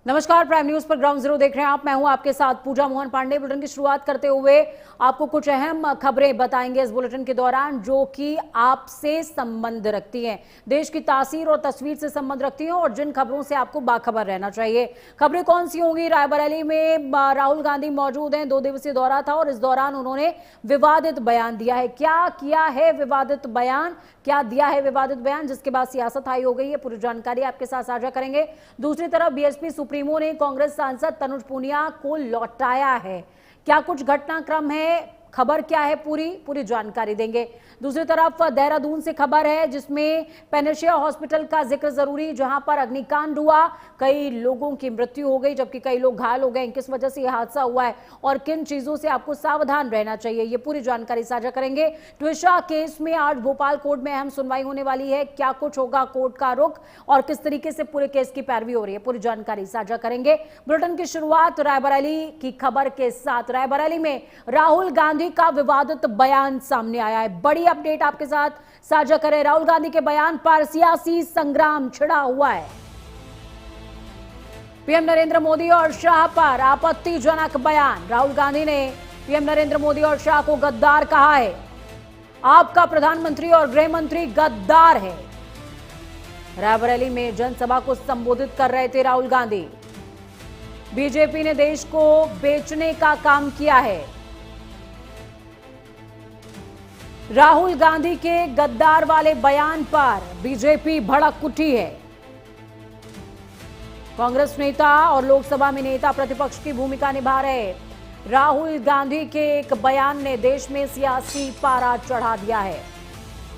नमस्कार, prime news पर ground zero देख रहे हैं आप। मैं हूं आपके साथ पूजा मोहन पांडे। बुलेटिन की शुरुआत करते हुए आपको कुछ अहम खबरें बताएंगे इस बुलेटिन के दौरान, जो कि आपसे संबंध रखती हैं, देश की तासीर और तस्वीर से संबंध रखती हैं और जिन खबरों से आपको बाखबर रहना चाहिए। खबरें कौन सी होंगी? रायबरेली में राहुल गांधी मौजूद हैं, 2 दिवसीय दौरा था और इस दौरान उन्होंने विवादित बयान दिया है। क्या किया है विवादित बयान, क्या दिया है विवादित बयान, जिसके बाद सियासत हाई हो गई है? पूरी जानकारी आपके साथ साझा करेंगे। दूसरी तरफ बीएसपी सुप्रीमो ने कांग्रेस सांसद तनुज पुनिया को लौटाया है। क्या कुछ घटनाक्रम है, खबर क्या है, पूरी जानकारी देंगे। दूसरी तरफ देहरादून से खबर है जिसमें पेनेशिया हॉस्पिटल का जिक्र जरूरी, जहां पर अग्निकांड हुआ, कई लोगों की मृत्यु हो गई जबकि कई लोग घायल हो गए। किस वजह से यह हादसा हुआ है और किन चीजों से आपको सावधान रहना चाहिए, ये पूरी जानकारी साझा करेंगे। ट्विशा केस में आज भोपाल कोर्ट में अहम सुनवाई होने वाली है। क्या कुछ होगा कोर्ट का रुख और किस तरीके से पूरे केस की पैरवी हो रही है, पूरी जानकारी साझा करेंगे। बुलेटिन की शुरुआत रायबरेली की खबर के साथ। रायबरेली में राहुल गांधी का विवादित बयान सामने आया है। बड़ी अपडेट आपके साथ साझा करें। राहुल गांधी के बयान पर सियासी संग्राम छिड़ा हुआ है। पीएम नरेंद्र मोदी और शाह पर आपत्तिजनक बयान। राहुल गांधी ने पीएम नरेंद्र मोदी और शाह को गद्दार कहा है। आपका प्रधानमंत्री और गृह मंत्री गद्दार है। रायबरेली में जनसभा को संबोधित कर रहे थे राहुल गांधी। बीजेपी ने देश को बेचने का काम किया है। राहुल गांधी के गद्दार वाले बयान पर बीजेपी भड़क उठी है। कांग्रेस नेता और लोकसभा में नेता प्रतिपक्ष की भूमिका निभा रहे राहुल गांधी के एक बयान ने देश में सियासी पारा चढ़ा दिया है।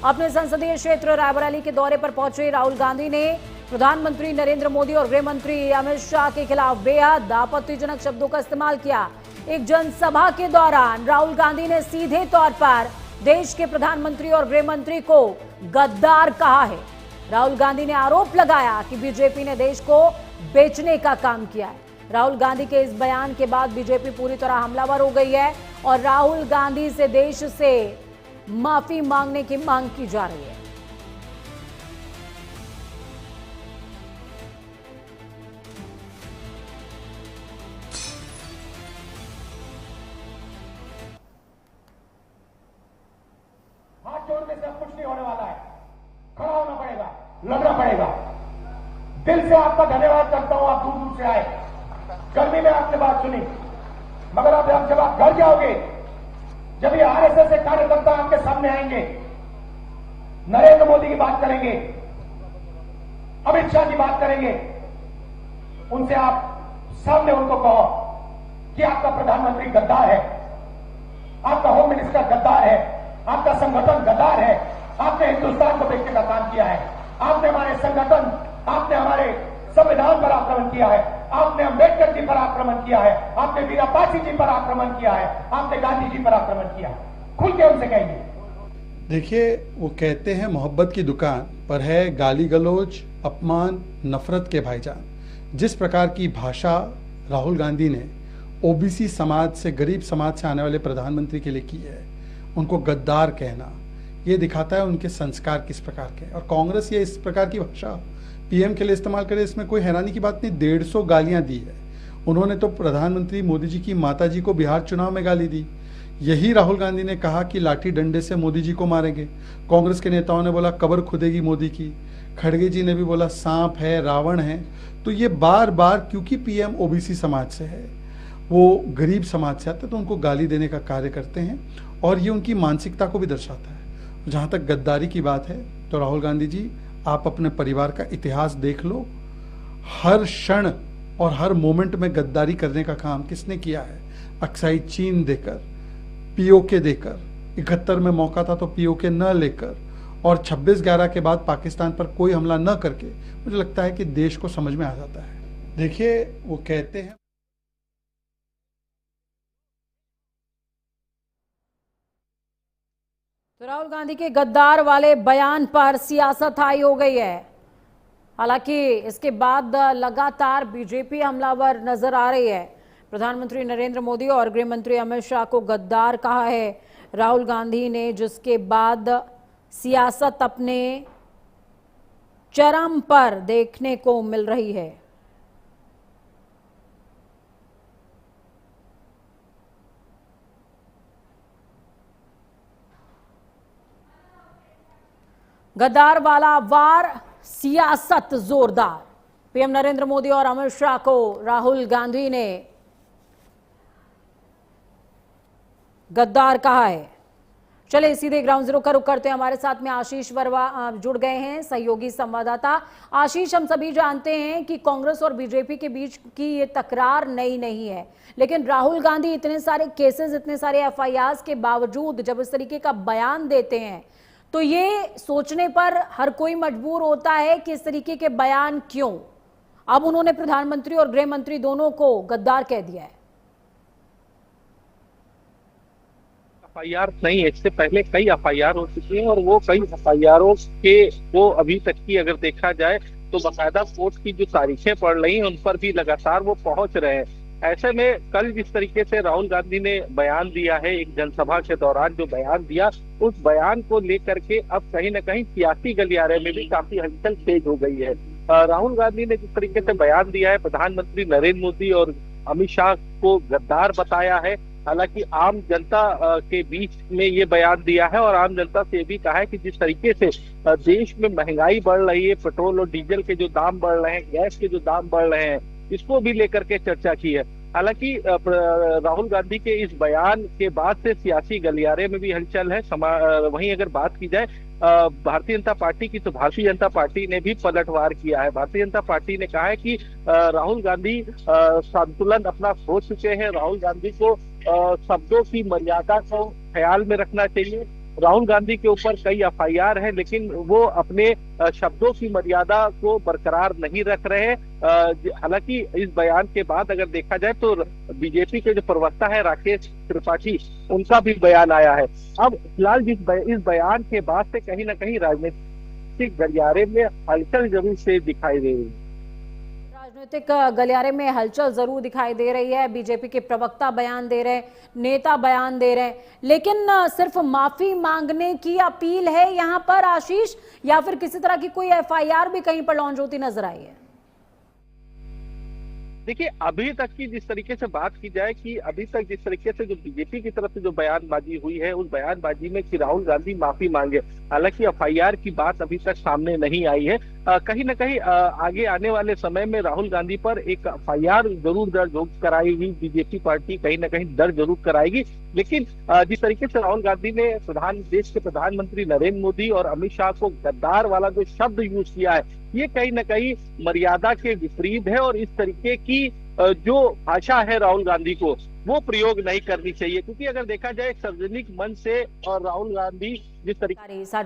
अपने संसदीय क्षेत्र रायबरेली के दौरे पर पहुंचे राहुल गांधी ने प्रधानमंत्री नरेंद्र मोदी और गृह मंत्री अमित शाह के खिलाफ बेहद आपत्तिजनक शब्दों का इस्तेमाल किया। एक जनसभा के दौरान राहुल गांधी ने सीधे तौर पर देश के प्रधानमंत्री और गृह मंत्री को गद्दार कहा है। राहुल गांधी ने आरोप लगाया कि बीजेपी ने देश को बेचने का काम किया है। राहुल गांधी के इस बयान के बाद बीजेपी पूरी तरह हमलावर हो गई है और राहुल गांधी से देश से माफी मांगने की मांग की जा रही है। जोड़ने से कुछ नहीं होने वाला है, खड़ा होना पड़ेगा, लड़ना पड़ेगा। दिल से आपका धन्यवाद करता हूं, आप दूर दूर से आए, गर्मी में आपने बात सुनी, मगर अब जब आप घर जाओगे, जब ये आरएसएस के कार्यकर्ता आपके सामने आएंगे, नरेंद्र मोदी की बात करेंगे, अमित शाह की बात करेंगे, उनसे आप सामने उनको कहो कि आपका प्रधानमंत्री गद्दार है, आपका होम मिनिस्टर गद्दार है, आपका संगठन गद्दार है, आपने हिंदुस्तान को बेचने का काम किया है, आपने हमारे संगठन, आपने हमारे संविधान पर आक्रमण किया है, आपने अंबेडकर जी पर आक्रमण किया है, आपने वीरापासी जी पर आक्रमण किया है, आपने गांधी जी पर आक्रमण किया है। खुल के उनसे कहिए। देखिए, वो कहते हैं मोहब्बत की दुकान पर है गाली गलौज, अपमान, नफरत के भाईजान। जिस प्रकार की भाषा राहुल गांधी ने ओबीसी समाज से, गरीब समाज से आने वाले प्रधानमंत्री के लिए की है, उनको गद्दार कहना, ये दिखाता है उनके संस्कार किस प्रकार के। और कांग्रेस ये इस प्रकार की भाषा पीएम के लिए इस्तेमाल करे, इसमें कोई हैरानी की बात नहीं। 150 गालियां दी है उन्होंने, तो प्रधानमंत्री मोदी जी की माता जी को बिहार चुनाव में गाली दी। यही राहुल गांधी ने कहा कि लाठी डंडे से मोदी जी को मारेंगे। कांग्रेस के नेताओं ने बोला कब्र खुदेगी मोदी की। खड़गे जी ने भी बोला सांप है, रावण है। तो ये बार बार, क्योंकि पीएम ओबीसी समाज से है, वो गरीब समाज से आते, तो उनको गाली देने का कार्य करते हैं और ये उनकी मानसिकता को भी दर्शाता है। जहाँ तक गद्दारी की बात है, तो राहुल गांधी जी, आप अपने परिवार का इतिहास देख लो। हर क्षण और हर मोमेंट में गद्दारी करने का काम किसने किया है? अक्साई चीन देकर, पीओके देकर, 71 में मौका था तो पीओके न लेकर, और 26/11 के बाद पाकिस्तान पर कोई हमला न करके, मुझे लगता है कि देश को समझ में आ जाता है। देखिए, वो कहते हैं तो राहुल गांधी के गद्दार वाले बयान पर सियासत हाई हो गई है। हालांकि इसके बाद लगातार बीजेपी हमलावर नजर आ रही है। प्रधानमंत्री नरेंद्र मोदी और गृह मंत्री अमित शाह को गद्दार कहा है राहुल गांधी ने, जिसके बाद सियासत अपने चरम पर देखने को मिल रही है। गद्दार वाला वार, सियासत जोरदार। पीएम नरेंद्र मोदी और अमित शाह को राहुल गांधी ने गद्दार कहा है। चले सीधे ग्राउंड जीरो का रुख करते हैं। हमारे साथ में आशीष वर्मा जुड़ गए हैं, सहयोगी संवाददाता। आशीष, हम सभी जानते हैं कि कांग्रेस और बीजेपी के बीच की ये तकरार नई नहीं है, लेकिन राहुल गांधी इतने सारे केसेस, इतने सारे एफआईआर के बावजूद जब इस तरीके का बयान देते हैं तो ये सोचने पर हर कोई मजबूर होता है कि इस तरीके के बयान क्यों। अब उन्होंने प्रधानमंत्री और गृह मंत्री दोनों को गद्दार कह दिया है। एफआईआर नहीं है, इससे पहले कई एफआईआर हो चुकी हैं और वो कई एफआईआरों के वो अभी तक की अगर देखा जाए तो बाकायदा कोर्ट की जो तारीखें पड़ रही हैं उन पर भी लगातार वो पहुंच रहे हैं। ऐसे में कल जिस तरीके से राहुल गांधी ने बयान दिया है, एक जनसभा के दौरान जो बयान दिया, उस बयान को लेकर के अब कहीं ना कहीं सियासी गलियारे में भी काफी हलचल तेज हो गई है। राहुल गांधी ने जिस तरीके से बयान दिया है, प्रधानमंत्री नरेंद्र मोदी और अमित शाह को गद्दार बताया है। हालांकि आम जनता के बीच में ये बयान दिया है और आम जनता से भी कहा है कि जिस तरीके से देश में महंगाई बढ़ रही है, पेट्रोल और डीजल के जो दाम बढ़ रहे हैं, गैस के जो दाम बढ़ रहे हैं, इसको भी लेकर के चर्चा की है। हालांकि राहुल गांधी के इस बयान के बाद से सियासी गलियारे में भी हलचल है। वहीं अगर बात की जाए भारतीय जनता पार्टी की, तो भारतीय जनता पार्टी ने भी पलटवार किया है। भारतीय जनता पार्टी ने कहा है कि राहुल गांधी संतुलन अपना खो चुके हैं। राहुल गांधी को शब्दों की मर्यादा को ख्याल में रखना चाहिए। राहुल गांधी के ऊपर कई एफआईआर है, लेकिन वो अपने शब्दों की मर्यादा को बरकरार नहीं रख रहे। हालांकि इस बयान के बाद अगर देखा जाए तो बीजेपी के जो प्रवक्ता है राकेश त्रिपाठी, उनका भी बयान आया है। अब फिलहाल इस बयान के बाद से कहीं ना कहीं राजनीतिक गलियारे में हलचल जरूर से दिखाई दे रही है। राजनीतिक गलियारे में हलचल जरूर दिखाई दे रही है। बीजेपी के प्रवक्ता बयान दे रहे हैं, नेता बयान दे रहे हैं, लेकिन सिर्फ माफी मांगने की अपील है यहां पर आशीष, या फिर किसी तरह की कोई एफआईआर भी कहीं पर लॉन्च होती नजर आई है? देखिए, अभी तक की जिस तरीके से बात की जाए कि अभी तक जिस तरीके से जो बीजेपी की तरफ से जो बयानबाजी हुई है, उस बयानबाजी में कि राहुल गांधी माफी मांगे। हालांकि एफआईआर की बात अभी तक सामने नहीं आई है। कहीं ना कहीं आगे आने वाले समय में राहुल गांधी पर एक एफआईआर जरूर दर्ज कराई हुई बीजेपी पार्टी कहीं ना कहीं दर्ज जरूर कराएगी। लेकिन जिस तरीके से राहुल गांधी ने देश के प्रधानमंत्री नरेंद्र मोदी और अमित शाह को गद्दार वाला जो शब्द यूज किया है, ये कहीं ना कहीं मर्यादा के विपरीत है और इस तरीके की जो भाषा है राहुल गांधी को वो प्रयोग नहीं करनी चाहिए। क्योंकि अगर देखा जाए सार्वजनिक मंच से और राहुल गांधी जिस तरीके